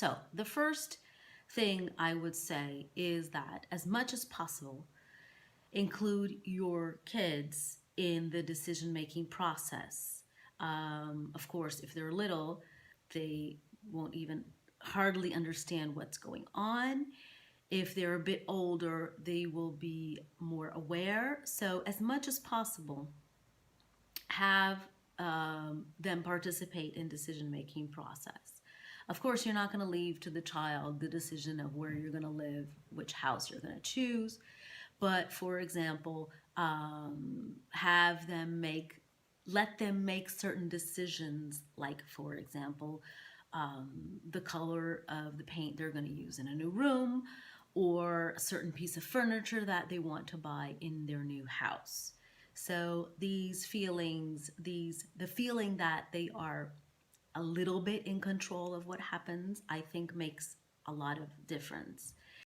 So the first thing I would say is that as much as possible, include your kids in the decision making process. Of course, if they're little, they won't even hardly understand what's going on. If they're a bit older, they will be more aware. So, as much as possible, have them participate in decision making process. Of course, you're not going to leave to the child the decision of where you're going to live, which house you're going to choose. But for example, have them make, let them make certain decisions, like for example, the color of the paint they're going to use in a new room, or a certain piece of furniture that they want to buy in their new house. So these feelings, the feeling that they are a little bit in control of what happens, I think makes a lot of difference.